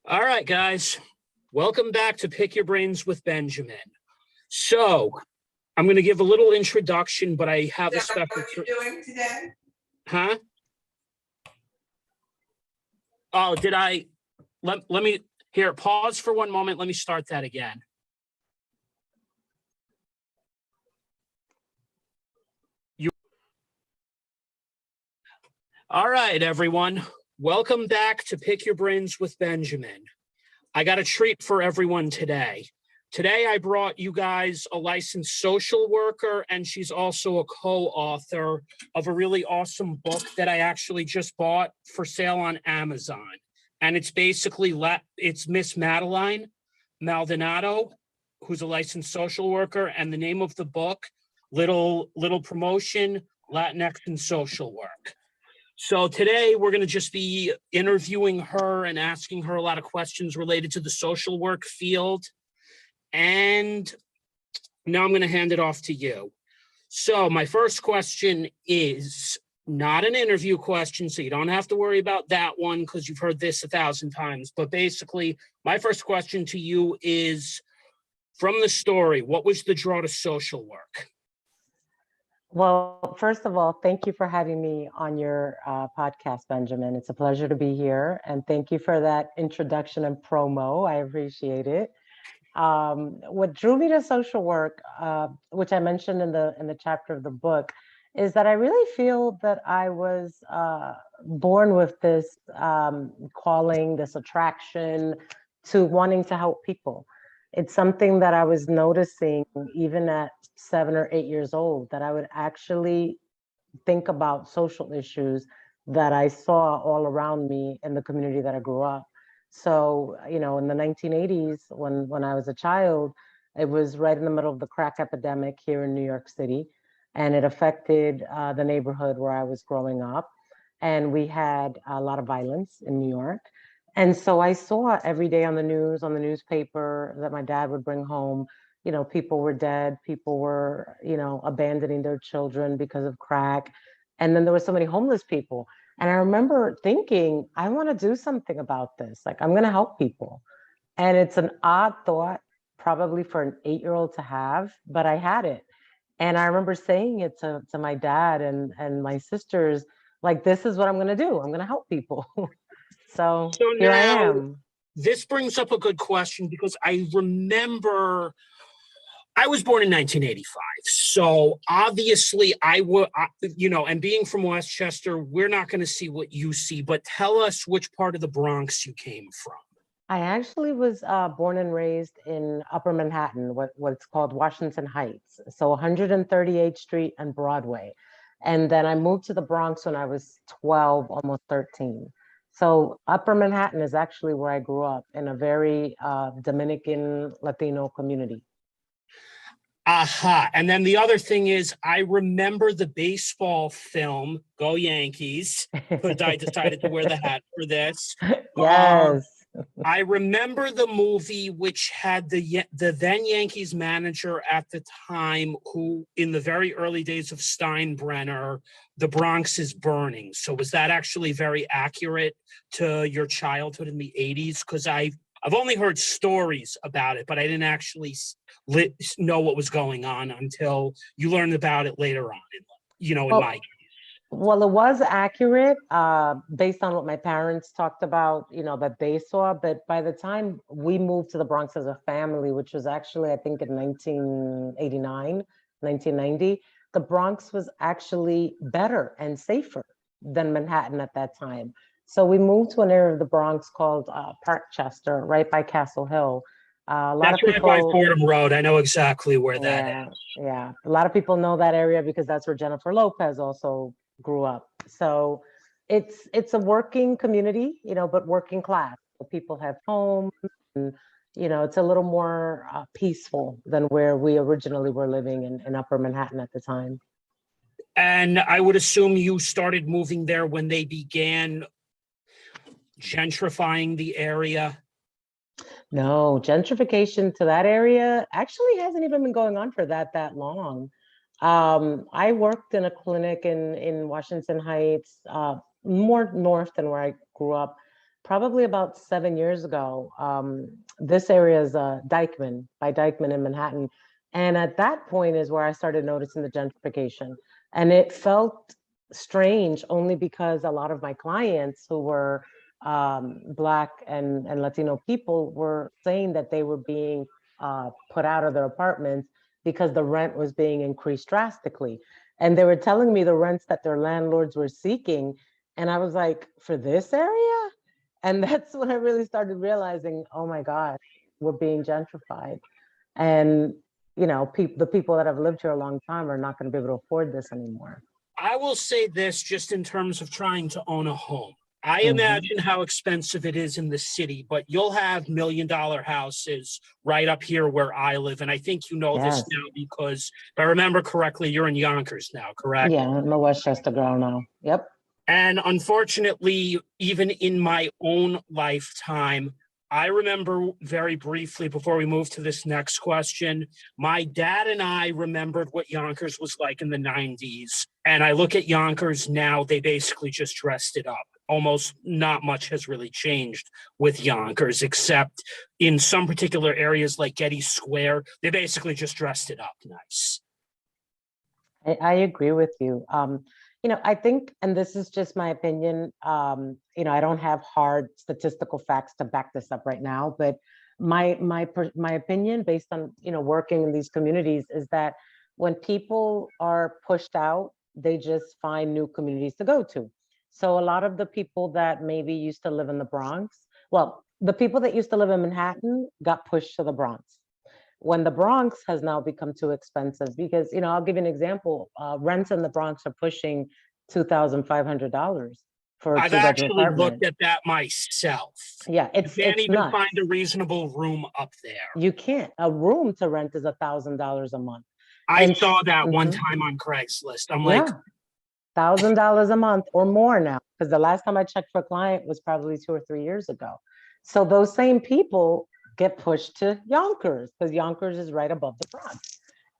All right, guys, welcome back to Pick Your Brains with Benjamin. So I'm going to give a little introduction, but I have a special. What are you doing today? Huh? Oh, did I? Let me here. Pause for one moment. Let me start that again. All right, everyone. Welcome back to Pick Your Brains with Benjamin. I got a treat for everyone today. Today, I brought you guys a licensed social worker, and she's also a co-author of a really awesome book that I actually just bought for sale on Amazon. And it's basically, it's Miss Madeline Maldonado, who's a licensed social worker, and the name of the book, little promotion, Latinx and social work. So today we're going to just be interviewing her and asking her a lot of questions related to the social work field. And now I'm going to hand it off to you. So my first question is not an interview question, so you don't have to worry about that one because you've heard this 1,000 times. But basically, my first question to you is, from the story, what was the draw to social work? Well, first of all, thank you for having me on your podcast, Benjamin. It's a pleasure to be here. And thank you for that introduction and promo. I appreciate it. What drew me to social work, which I mentioned in the chapter of the book, is that I really feel that I was born with this calling, this attraction to wanting to help people. It's something that I was noticing even at 7 or 8 years old, that I would actually think about social issues that I saw all around me in the community that I grew up. So, you know, in the 1980s, when I was a child, it was right in the middle of the crack epidemic here in New York City, and it affected the neighborhood where I was growing up. And we had a lot of violence in New York. And so I saw every day on the news, on the newspaper that my dad would bring home, you know, people were dead, people were, you know, abandoning their children because of crack. And then there were so many homeless people. And I remember thinking, I want to do something about this. Like, I'm going to help people. And it's an odd thought, probably for an 8-year-old to have, but I had it. And I remember saying it to my dad and my sisters, like, this is what I'm going to do. I'm going to help people. So here I am. This brings up a good question because I remember I was born in 1985. So obviously and being from Westchester, we're not going to see what you see, but tell us which part of the Bronx you came from. I actually was born and raised in Upper Manhattan, what's called Washington Heights. So 138th Street and Broadway. And then I moved to the Bronx when I was 12, almost 13. So Upper Manhattan is actually where I grew up, in a very Dominican Latino community. Aha. And then the other thing is, I remember the baseball film, Go Yankees, because I decided to wear the hat for this. Yes. I remember the movie, which had the then Yankees manager at the time, who in the very early days of Steinbrenner, The Bronx is Burning. So was that actually very accurate to your childhood in the 80s? Because I've only heard stories about it, but I didn't actually know what was going on until you learned about it later on, in my case. Well, it was accurate based on what my parents talked about, you know, that they saw. But by the time we moved to the Bronx as a family, which was actually, I think, in 1989, 1990, the Bronx was actually better and safer than Manhattan at that time. So we moved to an area of the Bronx called Parkchester, right by Castle Hill. That's right by Fordham Road. I know exactly where that is. Yeah. A lot of people know that area because that's where Jennifer Lopez also grew up. So it's a working community, you know, but working class. So people have homes, and, you know, it's a little more peaceful than where we originally were living in Upper Manhattan at the time. And I would assume you started moving there when they began gentrifying the area. No, gentrification to that area actually hasn't even been going on for that long. I worked in a clinic in Washington Heights, more north than where I grew up. probably about 7 years ago. This area is Dykeman, by Dykeman in Manhattan. And at that point is where I started noticing the gentrification. And it felt strange only because a lot of my clients who were Black and Latino people were saying that they were being put out of their apartments because the rent was being increased drastically. And they were telling me the rents that their landlords were seeking. And I was like, for this area? And that's when I really started realizing, oh my God, we're being gentrified. And, the people that have lived here a long time are not going to be able to afford this anymore. I will say this just in terms of trying to own a home. I Mhm. imagine how expensive it is in the city, but you'll have $1 million houses right up here where I live. And I think you know this Yes. now because if I remember correctly, you're in Yonkers now, correct? Yeah, I'm a Westchester girl now. Yep. And unfortunately, even in my own lifetime, I remember very briefly before we move to this next question, my dad and I remembered what Yonkers was like in the 90s. And I look at Yonkers now, they basically just dressed it up. Almost not much has really changed with Yonkers, except in some particular areas like Getty Square, they basically just dressed it up nice. I agree with you. I think, and this is just my opinion, I don't have hard statistical facts to back this up right now, but my opinion based on, working in these communities is that when people are pushed out, they just find new communities to go to. So a lot of the people that maybe used to live in the Bronx, well, the people that used to live in Manhattan got pushed to the Bronx when the Bronx has now become too expensive because, I'll give you an example. Rents in the Bronx are pushing $2,500 for a I've two-bedroom actually apartment. looked at that myself. Yeah, You it's can't it's even nuts. find a reasonable room up there. You can't. A room to rent is $1,000 a month. I And saw that one mhm, time on Craigslist. I'm like, yeah, $1,000 a month or more now, because the last time I checked for a client was probably 2 or 3 years ago. So those same people get pushed to Yonkers because Yonkers is right above the Bronx.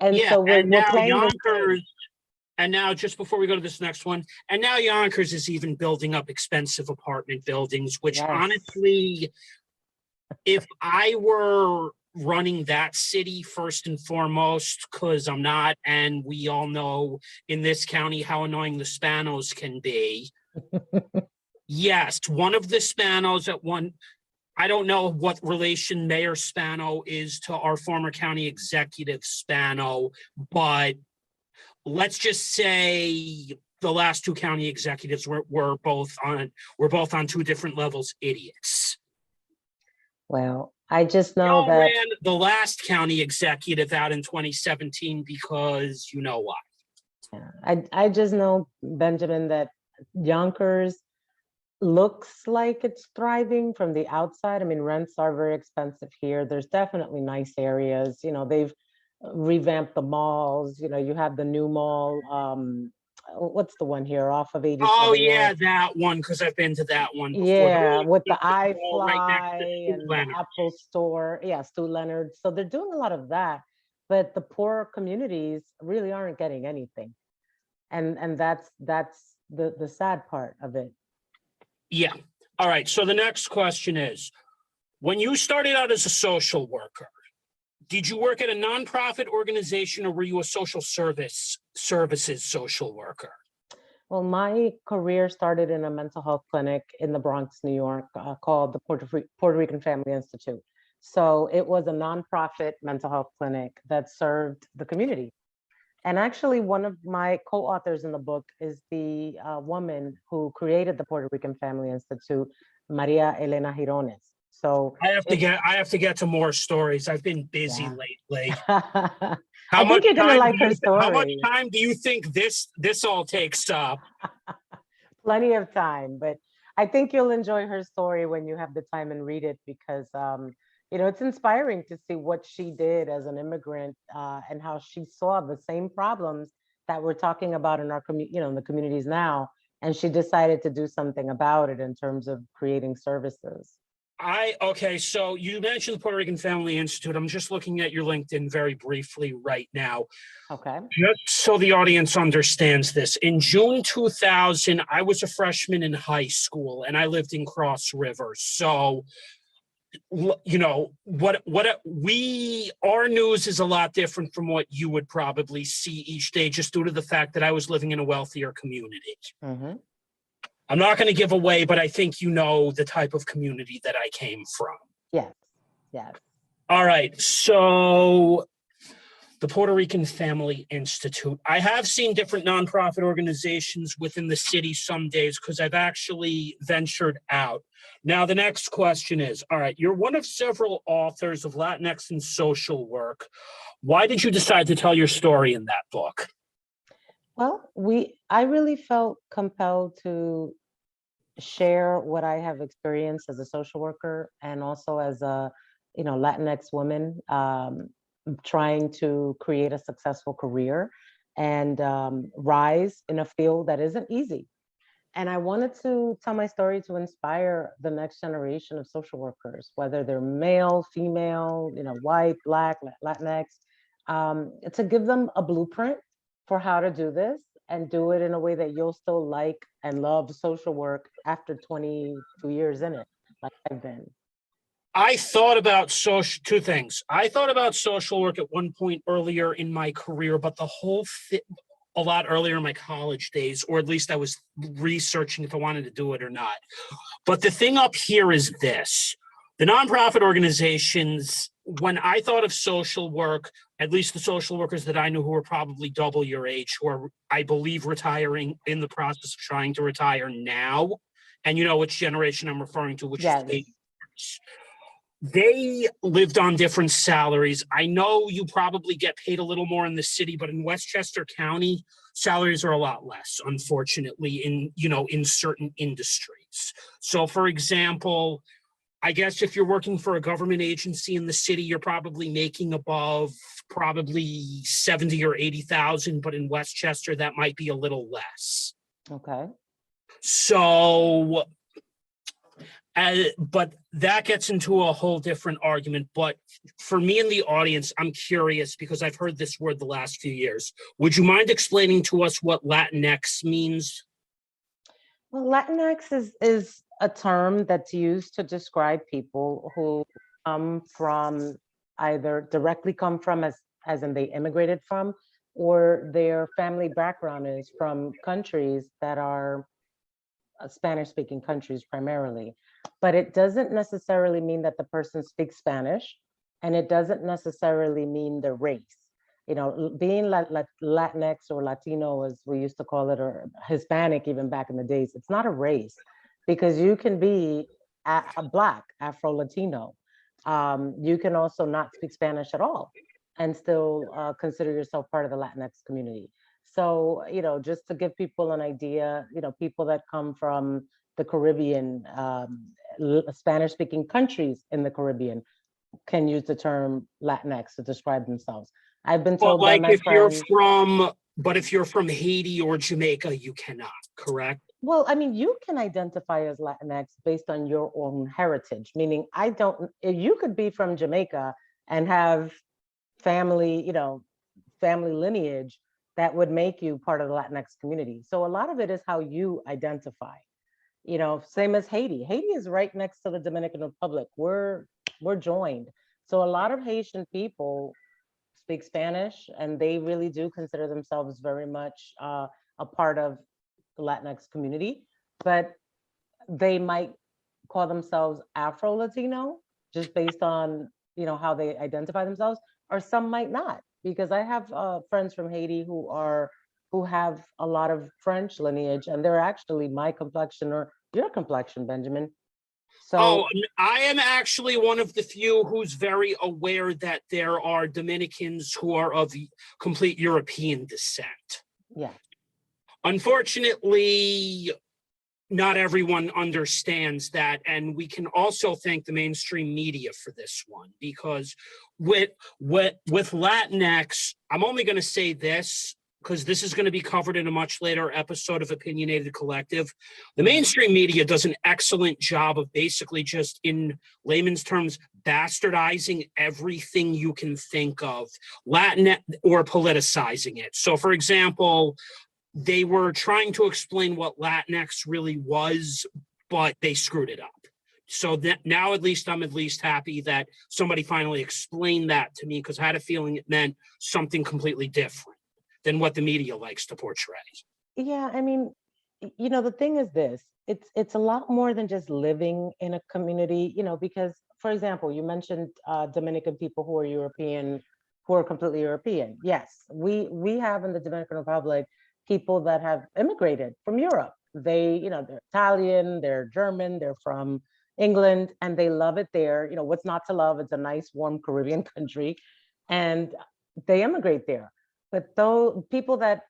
And yeah, so we're paying the same. And now just before we go to this next one, and now Yonkers is even building up expensive apartment buildings, which Yes. honestly, if I were running that city first and foremost, because I'm not, and we all know in this county how annoying the Spanos can be. Yes, one of the Spanos at one, I don't know what relation Mayor Spano is to our former county executive Spano, but let's just say the last two county executives were both on two different levels idiots. Well, I just We know all that ran the last county executive out in 2017 because you know why. I just know, Benjamin, that Yonkers looks like it's thriving from the outside. I mean, rents are very expensive here. There's definitely nice areas. They've revamped the malls. You have the new mall. What's the one here off of Oh 87 yeah, North? that one because I've been to that one before. The Yeah, really with the expensive mall right next to iFly Stu and the Leonard. Apple Store. Yeah, Stu Leonard. So they're doing a lot of that, but the poor communities really aren't getting anything. And that's the sad part of it. Yeah. All right. So the next question is, when you started out as a social worker, did you work at a nonprofit organization or were you a services social worker? Well, my career started in a mental health clinic in the Bronx, New York, called the Puerto Rican Family Institute. So it was a nonprofit mental health clinic that served the community. And actually, one of my co-authors in the book is the woman who created the Puerto Rican Family Institute, Maria Elena Girones. So it's, I have to get to more stories. I've been busy yeah. lately. I think you're gonna like her How much story. time do you think this all takes up? Plenty of time, but I think you'll enjoy her story when you have the time and read it because it's inspiring to see what she did as an immigrant and how she saw the same problems that we're talking about in our in the communities now, and she decided to do something about it in terms of creating services. Okay, so you mentioned the Puerto Rican Family Institute. I'm just looking at your LinkedIn very briefly right now. Okay. Just so the audience understands this, in June 2000, I was a freshman in high school and I lived in Cross River. So, you know, our news is a lot different from what you would probably see each day, just due to the fact that I was living in a wealthier community. Mm-hmm. I'm not going to give away, but I think you know the type of community that I came from. Yes. Yes. All right. So the Puerto Rican Family Institute. I have seen different nonprofit organizations within the city some days because I've actually ventured out. Now, the next question is, all right, you're one of several authors of Latinx and social work. Why did you decide to tell your story in that book? Well, I really felt compelled to share what I have experienced as a social worker and also as a, Latinx woman, trying to create a successful career and rise in a field that isn't easy. And I wanted to tell my story to inspire the next generation of social workers, whether they're male, female, white, Black, Latinx, to give them a blueprint for how to do this and do it in a way that you'll still like and love social work after 22 years in it, like I've been. I thought about two things. I thought about social work at one point earlier in my career, but a lot earlier in my college days, or at least I was researching if I wanted to do it or not. But the thing up here is this. The nonprofit organizations, when I thought of social work, at least the social workers that I knew who were probably double your age, who are, I believe, retiring in the process of trying to retire now, and you know which generation I'm referring to, which Yes. is the baby boomers. They lived on different salaries. I know you probably get paid a little more in the city, but in Westchester County, salaries are a lot less, unfortunately, in certain industries. So, for example, I guess if you're working for a government agency in the city, you're probably making above probably 70 or 80,000, but in Westchester, that might be a little less. Okay. So, but that gets into a whole different argument. But for me in the audience, I'm curious because I've heard this word the last few years. Would you mind explaining to us what Latinx means? Well, Latinx is a term that's used to describe people who come from either directly come from as in they immigrated from, or their family background is from countries that are Spanish-speaking countries primarily. But it doesn't necessarily mean that the person speaks Spanish, and it doesn't necessarily mean the race. Being Latinx or Latino, as we used to call it, or Hispanic even back in the days, it's not a race, because you can be a Black, Afro-Latino. You can also not speak Spanish at all and still consider yourself part of the Latinx community. So, just to give people an idea, people that come from the Caribbean, Spanish-speaking countries in the Caribbean can use the term Latinx to describe themselves. I've been told by my friends. But if you're from Haiti or Jamaica, you cannot, correct? Well, I mean, you can identify as Latinx based on your own heritage, meaning you could be from Jamaica and have family, family lineage that would make you part of the Latinx community. So a lot of it is how you identify. Same as Haiti. Haiti is right next to the Dominican Republic. We're joined. So a lot of Haitian people speak Spanish, and they really do consider themselves very much a part of the Latinx community, but they might call themselves Afro-Latino just based on, how they identify themselves, or some might not, because I have friends from Haiti who have a lot of French lineage, and they're actually my complexion or your complexion, Benjamin. So, I am actually one of the few who's very aware that there are Dominicans who are of complete European descent. Yeah. Unfortunately, not everyone understands that, and we can also thank the mainstream media for this one, because with Latinx, I'm only going to say this, because this is going to be covered in a much later episode of Opinionated Collective. The mainstream media does an excellent job of basically just, in layman's terms, bastardizing everything you can think of, Latin or politicizing it. So, for example, they were trying to explain what Latinx really was, but they screwed it up. So that now at least I'm happy that somebody finally explained that to me, because I had a feeling it meant something completely different than what the media likes to portray. Yeah, I mean, the thing is this, it's a lot more than just living in a community, because, for example, you mentioned Dominican people who are European, who are completely European. Yes, we have in the Dominican Republic people that have immigrated from Europe. They're Italian, they're German, they're from England, and they love it there. What's not to love? It's a nice, warm Caribbean country, and they immigrate there. But though people that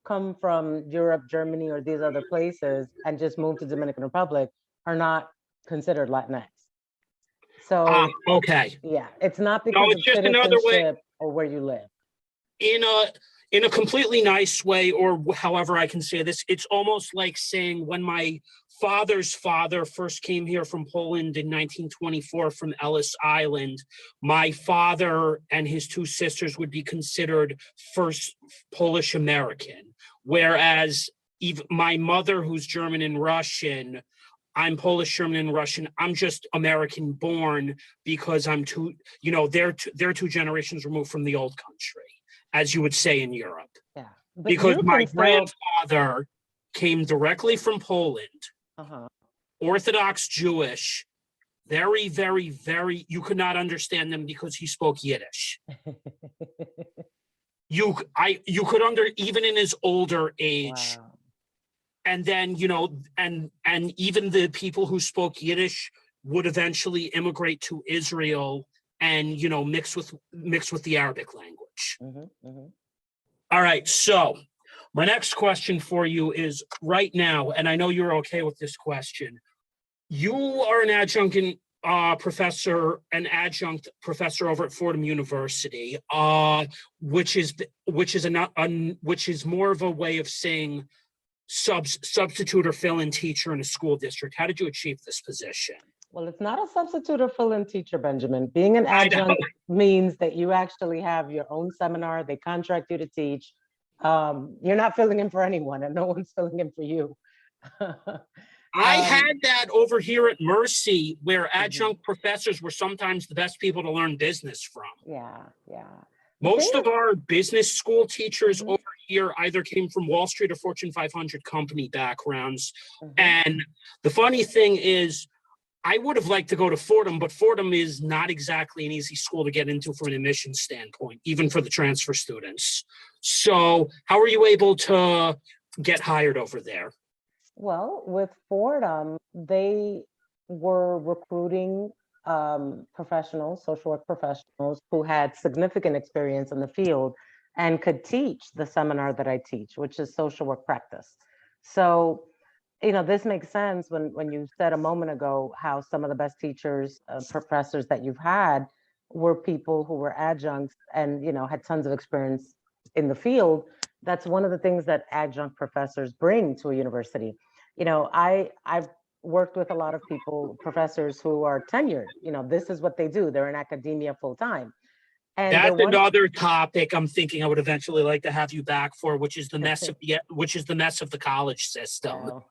come from Europe, Germany, or these other places and just move to Dominican Republic are not considered Latinx. So okay. yeah, it's not No, because it's of just another way. citizenship or where you live. In a completely nice way, or however I can say this, it's almost like saying when my father's father first came here from Poland in 1924 from Ellis Island, my father and his two sisters would be considered first Polish American. Whereas even my mother, who's German and Russian, I'm Polish, German, and Russian. I'm just American born because I'm they're two generations removed from the old country, as you would say in Europe. Yeah. Because my grandfather came directly from Poland, Orthodox Jewish, very, very, very, you could not understand them because he spoke Yiddish. You could even in his older age. Wow. And then, and even the people who spoke Yiddish would eventually immigrate to Israel and, mix with the Arabic language. All right. So my next question for you is right now, and I know you're okay with this question. You are an adjunct professor over at Fordham University, which is more of a way of saying substitute or fill-in teacher in a school district. How did you achieve this position? Well, it's not a substitute or fill-in teacher, Benjamin. Being an adjunct means that you actually have your own seminar. They contract you to teach. You're not filling in for anyone, and no one's filling in for you. I had that over here at Mercy, where adjunct professors were sometimes the best people to learn business from. Yeah. Most of our business school teachers over here either came from Wall Street or Fortune 500 company backgrounds. And the funny thing is, I would have liked to go to Fordham, but Fordham is not exactly an easy school to get into from an admissions standpoint, even for the transfer students. So how were you able to get hired over there? Well, with Fordham, they were recruiting professionals, social work professionals who had significant experience in the field and could teach the seminar that I teach, which is social work practice. So, this makes sense when you said a moment ago how some of the best teachers, professors that you've had were people who were adjuncts and, had tons of experience in the field. That's one of the things that adjunct professors bring to a university. I've worked with a lot of professors who are tenured. This is what they do. They're in academia full time. And that's another topic I'm thinking I would eventually like to have you back for, which is the mess of the college system.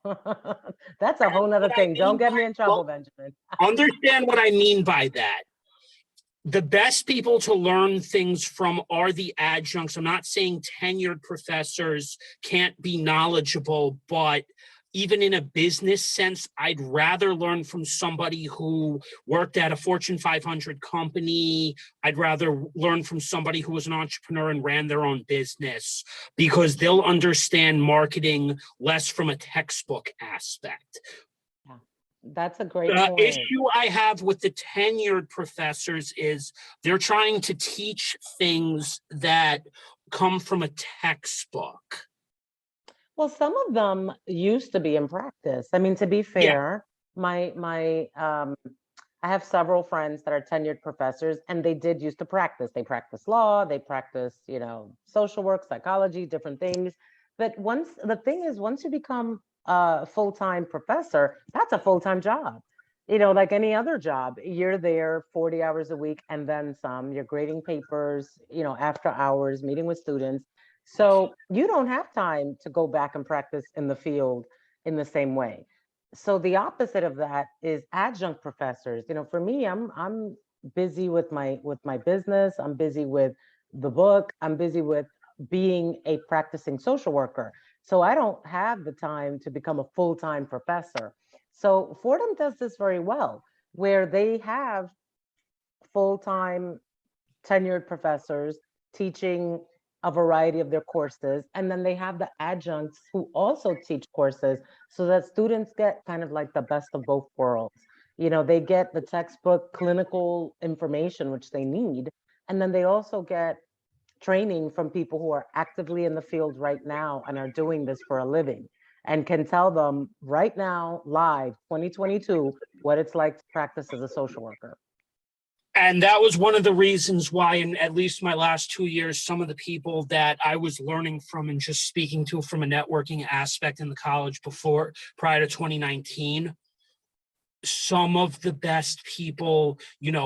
That's a whole nother thing. Don't get me in trouble, Benjamin. Understand what I mean by that. The best people to learn things from are the adjuncts. I'm not saying tenured professors can't be knowledgeable, but even in a business sense, I'd rather learn from somebody who worked at a Fortune 500 company. I'd rather learn from somebody who was an entrepreneur and ran their own business, because they'll understand marketing less from a textbook aspect. Yeah, that's a great point. The issue I have with the tenured professors is they're trying to teach things that come from a textbook. Well, some of them used to be in practice. I mean, to be fair, my I have several friends that are tenured professors, and they did used to practice. They practice law, they practice, social work, psychology, different things. But the thing is, once you become a full-time professor, that's a full-time job. Like any other job, you're there 40 hours a week and then some. You're grading papers, after hours, meeting with students. So you don't have time to go back and practice in the field in the same way. So the opposite of that is adjunct professors. For me, I'm busy with my business. I'm busy with the book. I'm busy with being a practicing social worker. So I don't have the time to become a full-time professor. So Fordham does this very well, where they have full-time tenured professors teaching a variety of their courses. And then they have the adjuncts who also teach courses so that students get kind of like the best of both worlds. They get the textbook clinical information, which they need. And then they also get training from people who are actively in the field right now and are doing this for a living and can tell them right now, live 2022, what it's like to practice as a social worker. And that was one of the reasons why, in at least my last 2 years, some of the people that I was learning from and just speaking to from a networking aspect in the college prior to 2019, some of the best people,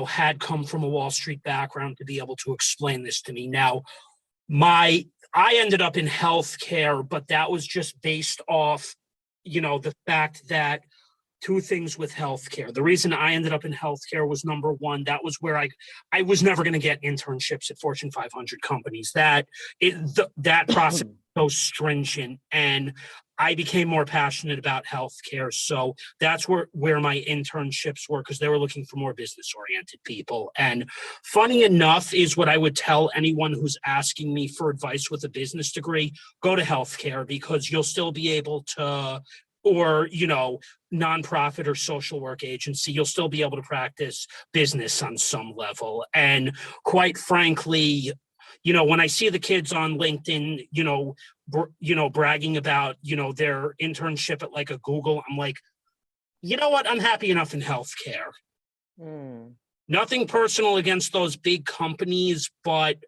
had come from a Wall Street background to be able to explain this to me. Now, I ended up in healthcare, but that was just based off, the fact that two things with healthcare. The reason I ended up in healthcare was, number one, that was where I was never going to get internships at Fortune 500 companies. That process was so stringent, and I became more passionate about healthcare. So that's where my internships were, because they were looking for more business-oriented people. And funny enough is what I would tell anyone who's asking me for advice with a business degree: go to healthcare, because you'll still be able to, or, nonprofit or social work agency, you'll still be able to practice business on some level. And quite frankly, when I see the kids on LinkedIn, bragging about, their internship at like a Google, I'm like, you know what? I'm happy enough in healthcare. Nothing personal against those big companies, but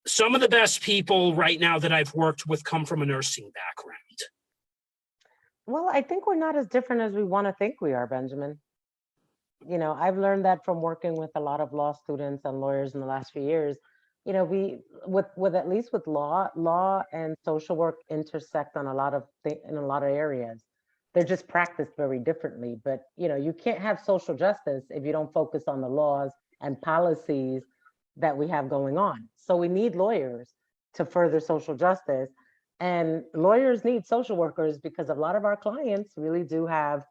some of the best people right now that I've worked with come from a nursing background. Well, I think we're not as different as we want to think we are, Benjamin. I've learned that from working with a lot of law students and lawyers in the last few years. We with at least with law and social work intersect on in a lot of areas. They're just practiced very differently. But you can't have social justice if you don't focus on the laws and policies that we have going on. So we need lawyers to further social justice. And lawyers need social workers because a lot of our clients really do have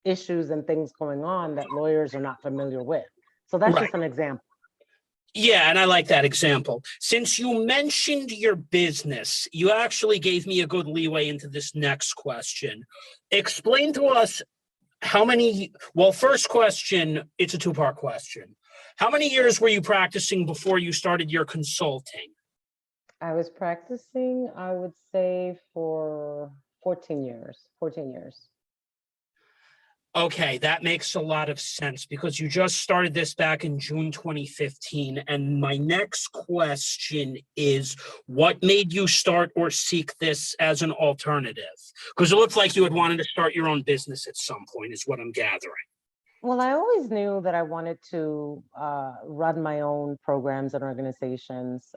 issues and things going on that lawyers are not familiar with. So that's just an example. Yeah, and I like that example. Since you mentioned your business, you actually gave me a good leeway into this next question. Explain to us first question, it's a two-part question. How many years were you practicing before you started your consulting? I was practicing, I would say, for 14 years. Okay, that makes a lot of sense, because you just started this back in June 2015. And my next question is, what made you start or seek this as an alternative? Because it looked like you had wanted to start your own business at some point, is what I'm gathering. Well, I always knew that I wanted to run my own programs and organizations.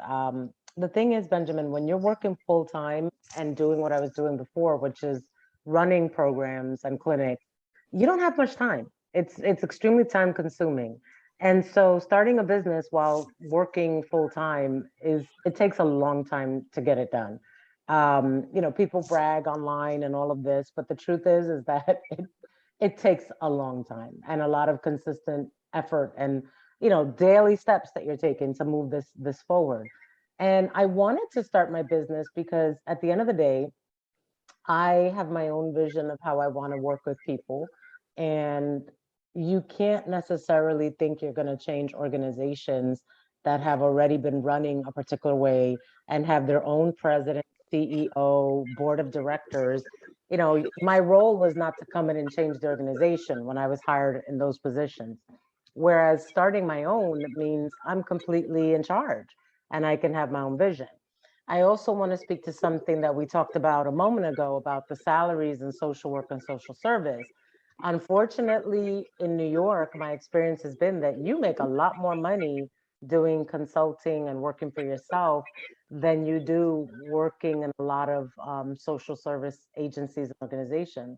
The thing is, Benjamin, when you're working full time and doing what I was doing before, which is running programs and clinics, you don't have much time. It's extremely time consuming. And so starting a business while working full time it takes a long time to get it done. People brag online and all of this, but the truth is that it takes a long time and a lot of consistent effort and daily steps that you're taking to move this forward. And I wanted to start my business because at the end of the day, I have my own vision of how I want to work with people. And you can't necessarily think you're going to change organizations that have already been running a particular way and have their own president, CEO, board of directors, my role was not to come in and change the organization when I was hired in those positions. Whereas starting my own means I'm completely in charge and I can have my own vision. I also want to speak to something that we talked about a moment ago about the salaries in social work and social service. Unfortunately, in New York, my experience has been that you make a lot more money doing consulting and working for yourself than you do working in a lot of social service agencies and organizations,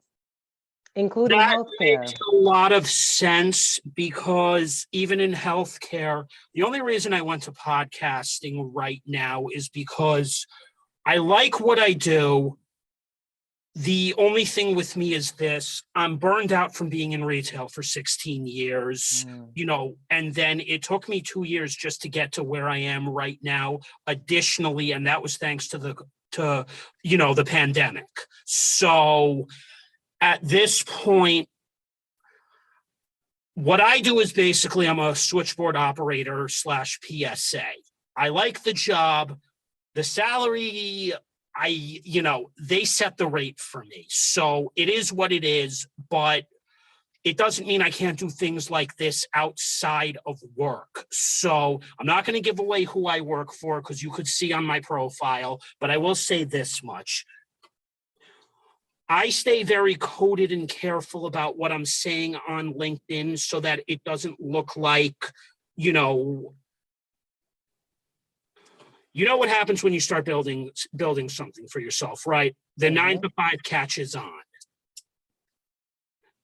including That makes healthcare. a lot of sense because even in healthcare, the only reason I went to podcasting right now is because I like what I do. The only thing with me is this: I'm burned out from being in retail for 16 years, Mm. and then it took me 2 years just to get to where I am right now. Additionally, and that was thanks to the pandemic. So at this point, what I do is basically I'm a switchboard operator slash PSA. I like the job. The salary, they set the rate for me. So it is what it is, but it doesn't mean I can't do things like this outside of work. So I'm not going to give away who I work for because you could see on my profile, but I will say this much. I stay very coded and careful about what I'm saying on LinkedIn so that it doesn't look like, you know, what happens when you start building something for yourself, right? The 9 to 5 catches on.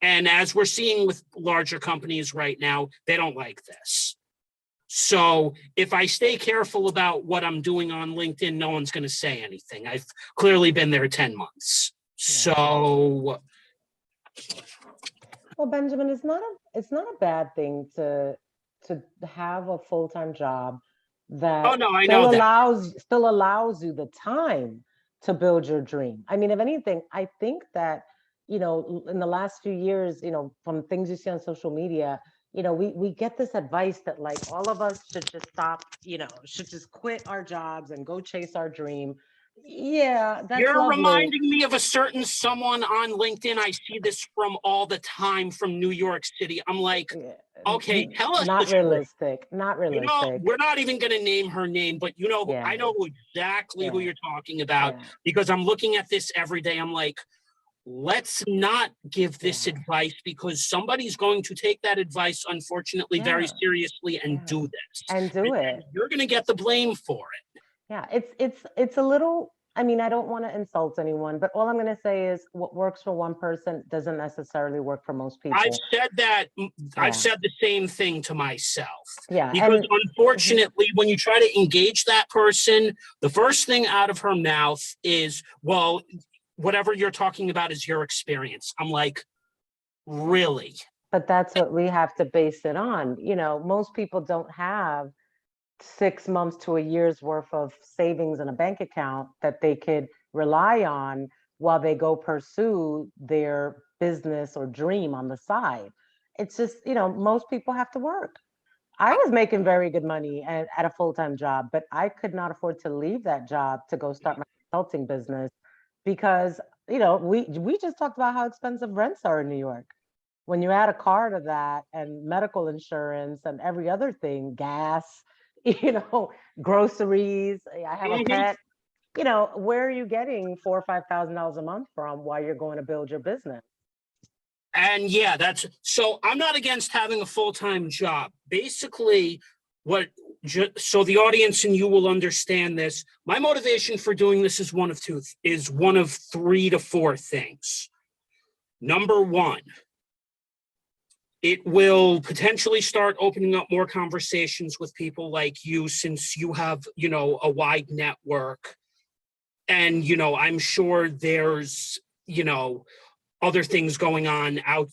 And as we're seeing with larger companies right now, they don't like this. So if I stay careful about what I'm doing on LinkedIn, no one's going to say anything. I've clearly been there 10 months. So, well, Benjamin, it's not a bad thing to have a full-time job oh that no, I know that. still allows you the time to build your dream. I mean, if anything, I think that, in the last few years, from things you see on social media, we get this advice that like all of us should just stop, should just quit our jobs and go chase our dream. Yeah, that's You're lovely. reminding me of a certain someone on LinkedIn. I see this from all the time from New York City. I'm like, Yeah, okay, tell us the not truth. realistic, not realistic. We're not even going to name her name, but Yeah, I know exactly who yeah, you're talking about yeah, because I'm looking at this every day. I'm like, let's not give this yeah, advice because somebody's going to take that advice, unfortunately, very yeah, seriously and yeah, do this. and do And it. you're going to get the blame for it. Yeah, it's a little. I mean, I don't want to insult anyone, but all I'm going to say is what works for one person doesn't necessarily work for most I've people. said that. I've Yeah, said the same thing to myself yeah, because and mhm, unfortunately, when you try to engage that person, the first thing out of her mouth is, well, whatever you're talking about is your experience. I'm like, really? but that's what we have to base it on. Most people don't have 6 months to a year's worth of savings in a bank account that they could rely on while they go pursue their business or dream on the side. It's just, most people have to work. I was making very good money at a full-time job, but I could not afford to leave that job to go start my consulting business because, we just talked about how expensive rents are in New York. When you add a car to that and medical insurance and every other thing, gas, you know, groceries, I have a Mhm. pet, where are you getting $4,000 or $5,000 a month from while you're going to build your business? And yeah, that's so I'm not against having a full-time job. Basically, so the audience and you will understand this. My motivation for doing this is one of 3 to 4 things. Number one, it will potentially start opening up more conversations with people like you since you have, a wide network. And, I'm sure there's, other things going on out,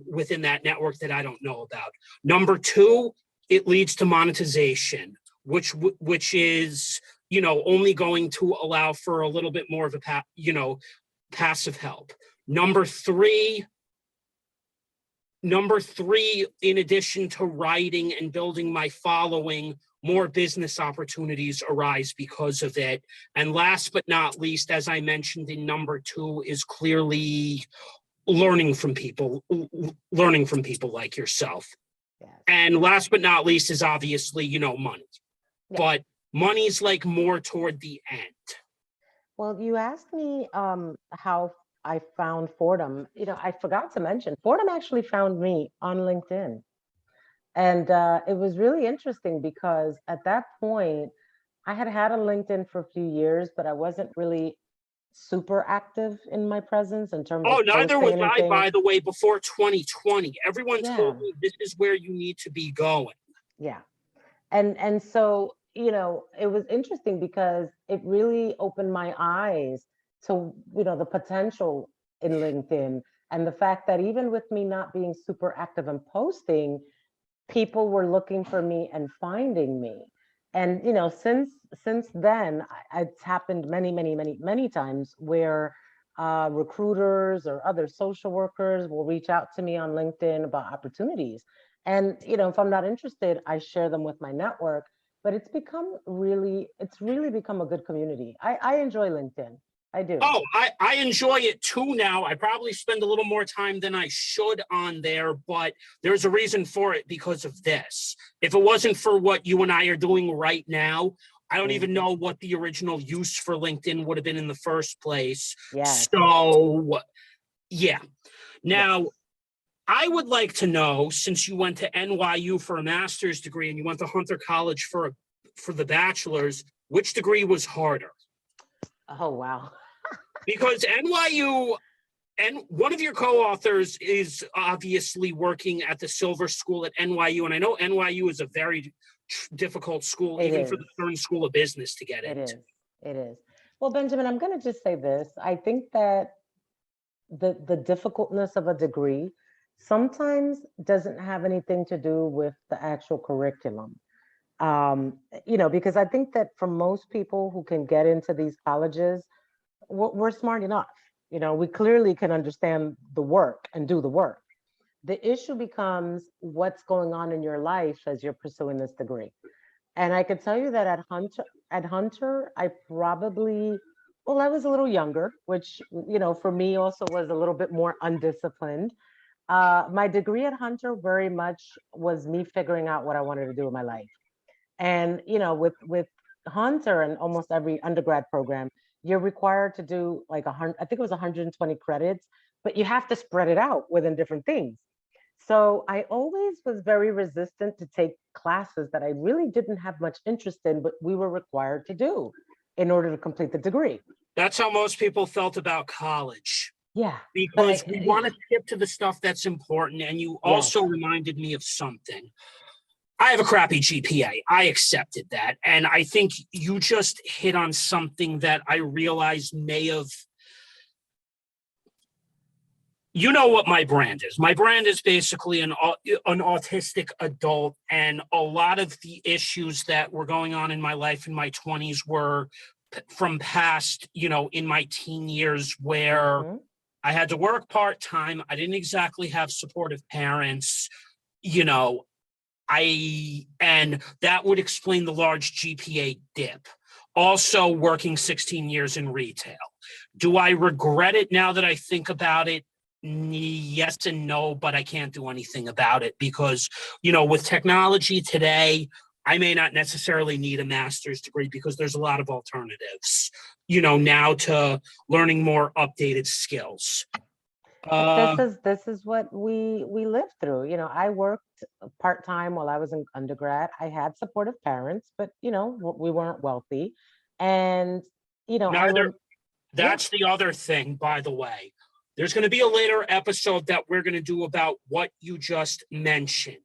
within that network that I don't know about. Number two, it leads to monetization, which is, only going to allow for a little bit more of a, passive help. Number three, in addition to writing and building my following, more business opportunities arise because of it. And last but not least, as I mentioned in number 2, is clearly learning from people like yourself. Yes. And last but not least is obviously, money. Yeah. But money's like more toward the end. Well, you asked me how I found Fordham. I forgot to mention, Fordham actually found me on LinkedIn. And it was really interesting because at that point, I had had a LinkedIn for a few years, but I wasn't really super active in my presence in terms Oh, of neither was posting I, anything. by the way, before 2020. Everyone Yeah, told me this is where you need to be going. yeah. And so, it was interesting because it really opened my eyes to, the potential in LinkedIn and the fact that even with me not being super active and posting, people were looking for me and finding me. And since then, it's happened many times where recruiters or other social workers will reach out to me on LinkedIn about opportunities. And if I'm not interested, I share them with my network. But it's really become a good community. I enjoy LinkedIn. I do. Oh, I enjoy it too now. I probably spend a little more time than I should on there, but there's a reason for it because of this. If it wasn't for what you and I are doing right now, I don't even know what the original use for LinkedIn would have been in the first place. Yes. So, yeah. Now, Yes. I would like to know, since you went to NYU for a master's degree and you went to Hunter College for the bachelor's, which degree was harder? Oh, wow. Because NYU, and one of your co-authors is obviously working at the Silver School at NYU, and I know NYU is a very difficult school, even for the Stern School of Business to get into. It is. Well, Benjamin, I'm going to just say this. I think that the difficultness of a degree sometimes doesn't have anything to do with the actual curriculum. Because I think that for most people who can get into these colleges, we're smart enough. We clearly can understand the work and do the work. The issue becomes what's going on in your life as you're pursuing this degree. And I could tell you that at Hunter, I probably, well, I was a little younger, which, for me also was a little bit more undisciplined. My degree at Hunter very much was me figuring out what I wanted to do in my life. And, with Hunter and almost every undergrad program, you're required to do like 100, I think it was 120 credits, but you have to spread it out within different things. So I always was very resistant to take classes that I really didn't have much interest in, but we were required to do in order to complete the degree. That's how most people felt about college. Yeah. Because we want to skip to the stuff that's important. And you also Yes. reminded me of something. I have a crappy GPA. I accepted that. And I think you just hit on something that I realized may have. You know what my brand is. My brand is basically an autistic adult. And a lot of the issues that were going on in my life in my 20s were from past, in my teen years where I had to work part-time. I didn't exactly have supportive parents, and that would explain the large GPA dip. Also working 16 years in retail. Do I regret it now that I think about it? Yes and no, but I can't do anything about it because, with technology today, I may not necessarily need a master's degree because there's a lot of alternatives, now to learning more updated skills. But this is what we lived through. I worked part-time while I was in undergrad. I had supportive parents, but we weren't wealthy. And That's the other thing, by the way. There's going to be a later episode that we're going to do about what you just mentioned.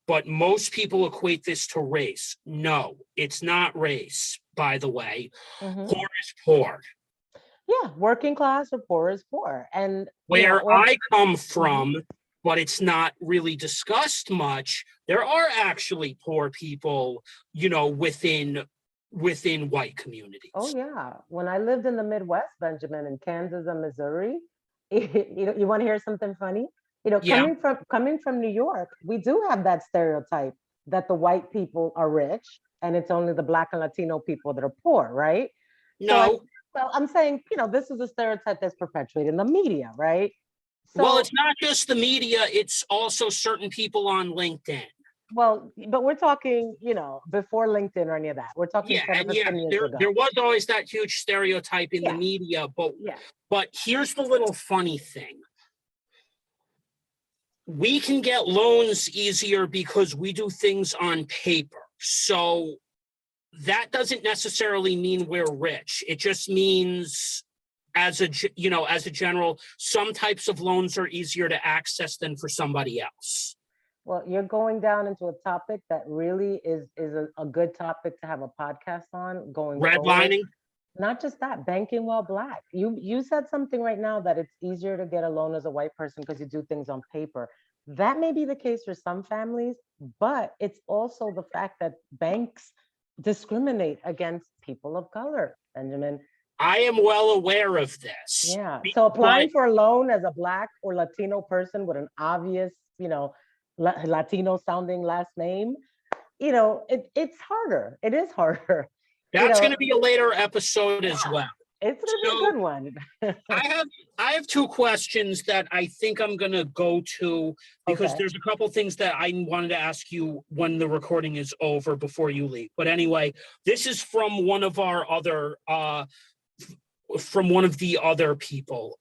But most people equate this to race. No, it's not race, by the way. Poor is poor. Yeah, working class or poor is poor. And where I come from, but it's not really discussed much, there are actually poor people, within white communities. Oh yeah. When I lived in the Midwest, Benjamin, in Kansas and Missouri, you want to hear something funny? Coming from New York, we do have that stereotype that the white people are rich and it's only the Black and Latino people that are poor, right? So No. well, I'm saying, this is a stereotype that's perpetuated in the media, right? Well, So, it's not just the media, it's also certain people on LinkedIn. well, but we're talking, before LinkedIn or any of that. We're talking Yeah, 10 and or yeah, 10 years there ago. was always that huge stereotype in the Yeah, media, yeah. but here's the little funny thing. We can get loans easier because we do things on paper. So that doesn't necessarily mean we're rich. It just means as a general, some types of loans are easier to access than for somebody else. Well, you're going down into a topic that really is a good topic to have a podcast on going forward. Redlining. Not just that, banking while Black. You said something right now that it's easier to get a loan as a white person because you do things on paper. That may be the case for some families, but it's also the fact that banks discriminate against people of color, Benjamin. I am well aware of this. Yeah. So But applying for a loan as a Black or Latino person with an obvious, Latino sounding last name, it's harder. It is harder. that's going to be a later episode as well. It's going to be a good one. I have two questions that I think I'm going to go to because Okay. there's a couple things that I wanted to ask you when the recording is over before you leave. But anyway, this is from one of our other from one of the other people.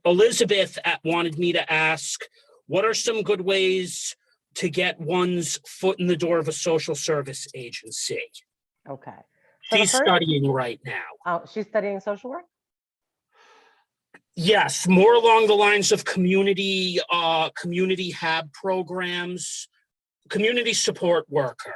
Elizabeth wanted me to ask, what are some good ways to get one's foot in the door of a social service agency? Okay. So She's studying right now. She's studying social work? Yes, more along the lines of community hab programs, community support worker.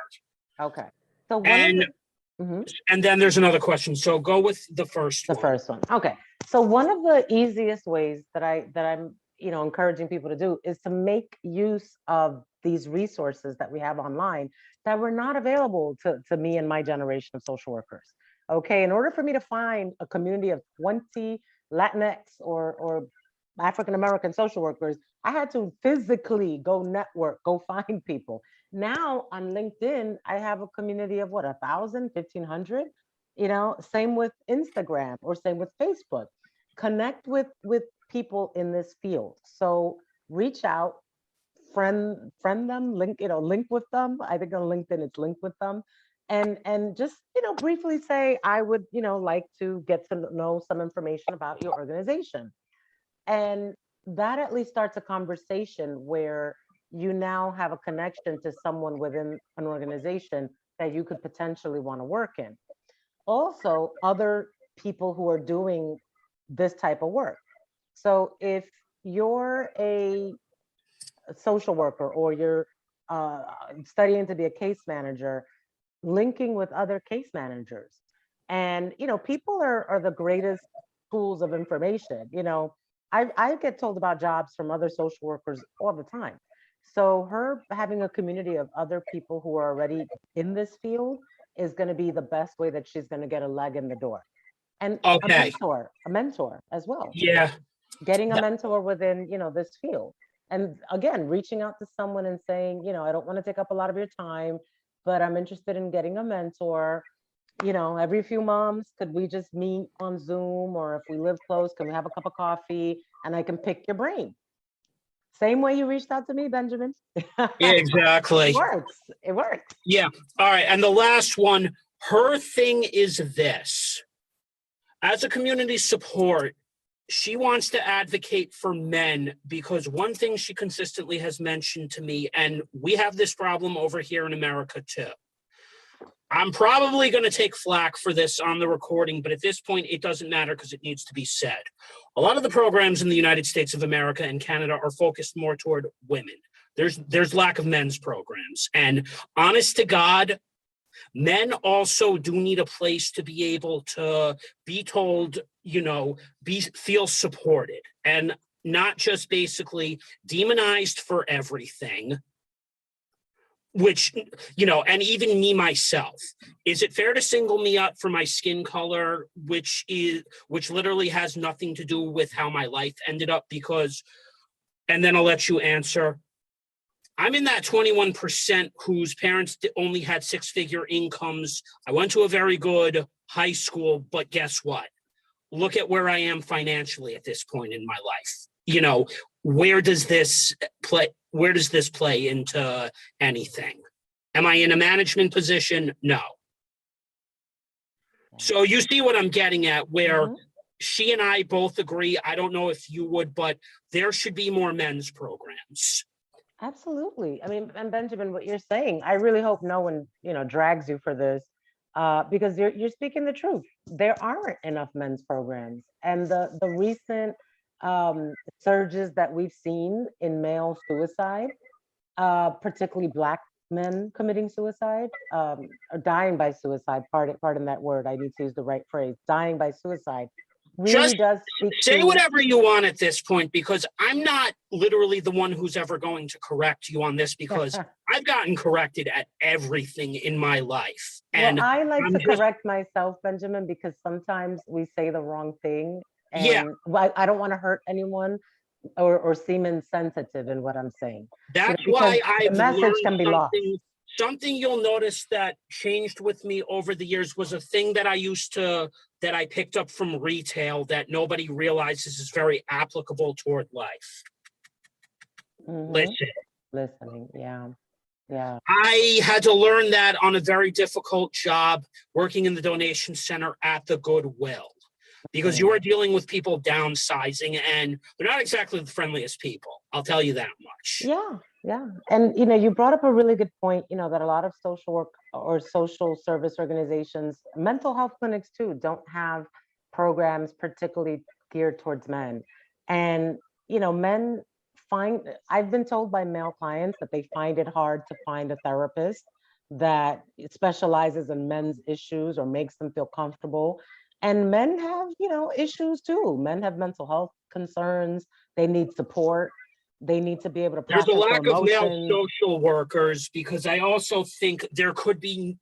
Okay. So and then there's another question. So go with the first one. The first one. Okay. So one of the easiest ways that I'm encouraging people to do is to make use of these resources that we have online that were not available to me and my generation of social workers. Okay. In order for me to find a community of 20 Latinx or African American social workers, I had to physically go network, go find people. Now on LinkedIn, I have a community of 1,000, 1,500. Same with Instagram or same with Facebook. Connect with people in this field. So reach out, friend them, link with them. I think on LinkedIn it's link with them. And just briefly say, I would like to get to know some information about your organization. And that at least starts a conversation where you now have a connection to someone within an organization that you could potentially want to work in. Also, other people who are doing this type of work. So if you're a social worker or you're studying to be a case manager, linking with other case managers. And, people are the greatest pools of information. I get told about jobs from other social workers all the time. So her having a community of other people who are already in this field is going to be the best way that she's going to get a leg in the door. And okay. a mentor as well. Yeah. Getting a mentor within, this field. And again, reaching out to someone and saying, I don't want to take up a lot of your time, but I'm interested in getting a mentor. Every few months, could we just meet on Zoom? Or if we live close, can we have a cup of coffee and I can pick your brain? Same way you reached out to me, Benjamin. Yeah, exactly. It works. Yeah. All right. And the last one, her thing is this. As a community support, she wants to advocate for men because one thing she consistently has mentioned to me, and we have this problem over here in America too. I'm probably going to take flack for this on the recording, but at this point, it doesn't matter because it needs to be said. A lot of the programs in the United States of America and Canada are focused more toward women. There's lack of men's programs. And honest to God, men also do need a place to be able to be told, feel supported and not just basically demonized for everything. Which, and even me myself, is it fair to single me up for my skin color, which literally has nothing to do with how my life ended up? Because, and then I'll let you answer. I'm in that 21% whose parents only had six-figure incomes. I went to a very good high school, but guess what? Look at where I am financially at this point in my life. You know, where does this play? Where does this play into anything? Am I in a management position? No. So you see what I'm getting at, where she and I both agree. I don't know if you would, but there should be more men's programs. Absolutely. I mean, and Benjamin, what you're saying, I really hope no one, drags you for this, because you're speaking the truth. There aren't enough men's programs, and the recent surges that we've seen in male suicide, particularly Black men committing suicide, or dying by suicide. Pardon that word. I need to use the right phrase. Dying by suicide really Just does speak say to. whatever you want at this point, because I'm not literally the one who's ever going to correct you on this, because I've gotten corrected at everything in my life. And well, I like I'm to just, correct myself, Benjamin, because sometimes we say the wrong thing, yeah, and I don't want to hurt anyone or seem insensitive in what I'm saying. that's Because why the I've message learned can be lost. something you'll notice that changed with me over the years was a thing that I picked up from retail that nobody realizes is very applicable toward life. Listening, yeah. I had to learn that on a very difficult job working in the donation center at the Goodwill, because you are dealing with people downsizing, and they're not exactly the friendliest people. I'll tell you that much. Yeah. And you brought up a really good point, that a lot of social work or social service organizations, mental health clinics too, don't have programs particularly geared towards men. And men I've been told by male clients that they find it hard to find a therapist that specializes in men's issues or makes them feel comfortable. And men have, issues too. Men have mental health concerns. They need support. They need to be able to There's a process their lack of male emotions. social workers, because I also think there could be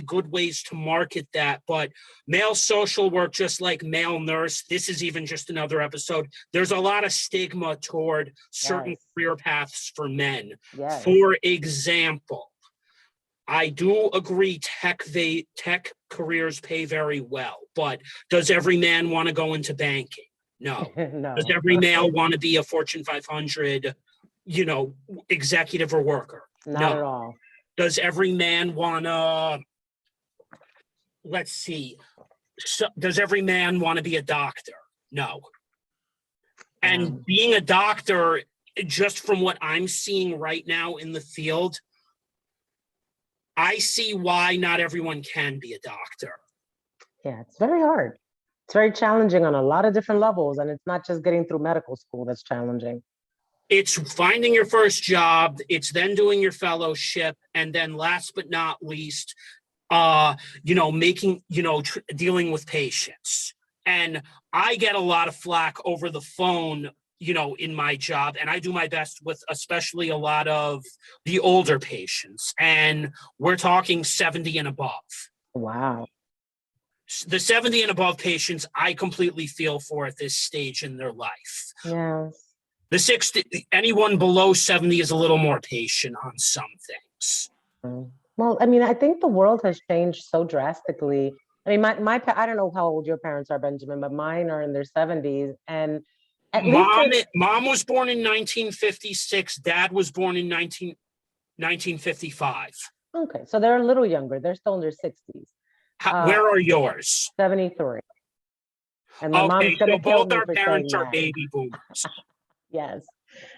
good ways to market that, but male social work, just like male nurse, this is even just another episode. There's a lot of stigma toward certain career paths for men. Yes. For example, I do agree tech careers pay very well, but does every man want to go into banking? No. No. Does every male want to be a Fortune 500, executive or worker? Not No. at all. Does every man want to, let's see, does every man want to be a doctor? No. And being a doctor, just from what I'm seeing right now in the field, I see why not everyone can be a doctor. Yeah, it's very hard. It's very challenging on a lot of different levels, and it's not just getting through medical school that's challenging. It's finding your first job, it's then doing your fellowship, and then last but not least, dealing with patients. And I get a lot of flack over the phone, in my job, and I do my best with especially a lot of the older patients, and we're talking 70 and above. Wow. The 70 and above patients, I completely feel for at this stage in their life. Yes. The 60, anyone below 70 is a little more patient on some things. Well, I mean, I think the world has changed so drastically. I mean, I don't know how old your parents are, Benjamin, but mine are in their 70s. And at Mom was born in 1956. Dad was born in 1955. Okay, so they're a little younger. They're still in their 60s. Where are yours? 73. And my mom's gonna kill me for saying that. Both our parents are baby boomers. Yes.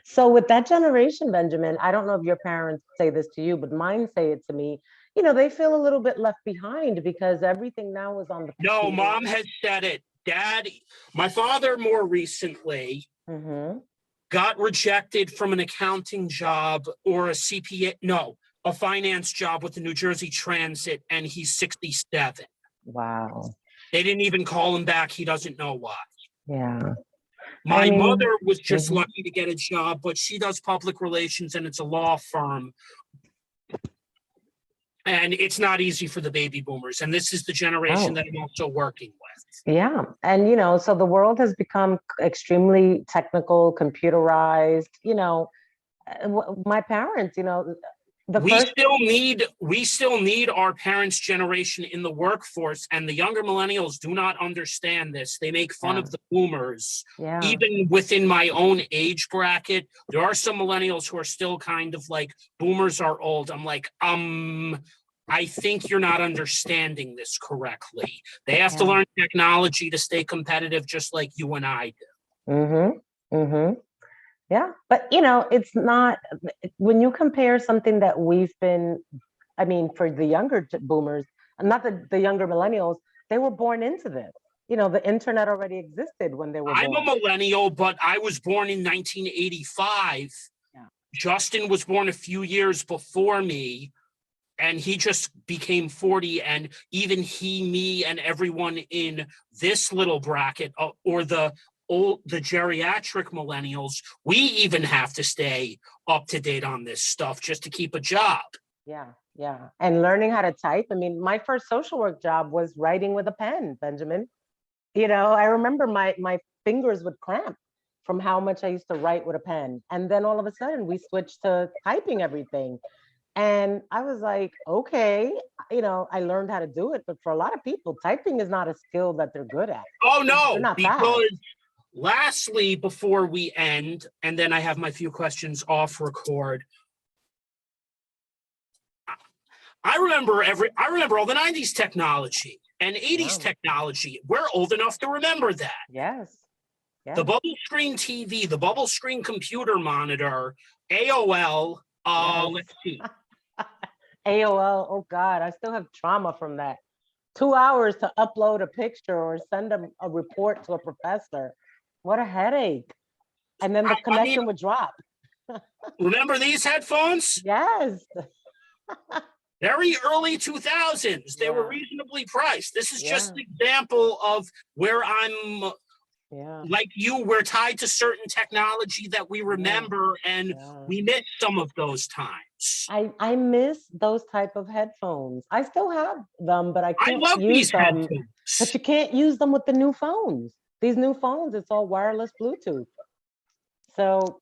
So with that generation, Benjamin, I don't know if your parents say this to you, but mine say it to me. They feel a little bit left behind because everything now is on the computer. No, Mom has said it. Dad, my father more recently got rejected from an accounting job or a CPA. No, a finance job with the New Jersey Transit, and he's 67. Wow. They didn't even call him back. He doesn't know why. Yeah. My mother was just lucky to get a job, but she does public relations and it's a law firm. And it's not easy for the baby boomers. And this is the generation that I'm also working with. Yeah. And, so the world has become extremely technical, computerized, My parents, the We first, still need our parents' generation in the workforce, and the younger millennials do not understand this. They make fun yeah, of the boomers. yeah, Even within my own age bracket, there are some millennials who are still kind of like, boomers are old. I'm like, I think you're not understanding this correctly. They have to yeah. learn technology to stay competitive, just like you and I do. Mm-hmm. Mm-hmm. Yeah. But it's not when you compare something that we've been, I mean, for the younger boomers, not the younger millennials, they were born into this. The internet already existed when they were I'm a born. millennial, but I was born in 1985. Yeah. Justin was born a few years before me, and he just became 40. And even he, me, and everyone in this little bracket, or the geriatric millennials, we even have to stay up to date on this stuff just to keep a job. Yeah. Yeah. And learning how to type. I mean, my first social work job was writing with a pen, Benjamin. I remember my fingers would cramp from how much I used to write with a pen. And then all of a sudden we switched to typing everything. And I was like, okay, I learned how to do it. But for a lot of people, typing is not a skill that they're good at. Oh They're no, not fast. because lastly, before we end, and then I have my few questions off record. I remember all the 90s technology and 80s Yeah. technology. We're old enough to remember that. Yes. The Yes. bubble screen TV, the bubble screen computer monitor, AOL, Yes. let's see. AOL. Oh God, I still have trauma from that. 2 hours to upload a picture or send a report to a professor. What a headache. And then the I mean, connection would drop. remember these headphones? Yes. Very early 2000s. They were Yeah. reasonably priced. This is just Yeah. an example of where I'm Yeah. like you, we're tied to certain technology that we Yeah. remember, and Yeah. we miss some of those times. I miss those type of headphones. I still have them, but I I can't love use these them. But headphones. you can't use them with the new phones. These new phones, it's all wireless Bluetooth. So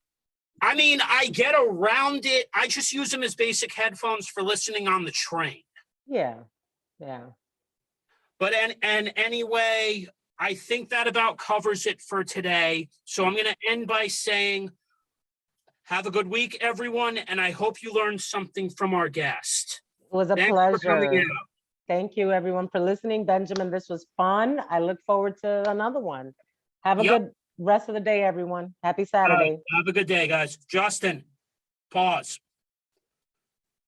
I mean, I get around it. I just use them as basic headphones for listening on the train. yeah, yeah. But and anyway, I think that about covers it for today. So I'm going to end by saying, have a good week, everyone, and I hope you learned something from our guest. It was a Thanks for coming in. pleasure. Thank you everyone for listening. Benjamin, this was fun. I look forward to another one. Have a Yep. good rest of the day, everyone. Happy Saturday. Have a good day, guys. Justin, pause.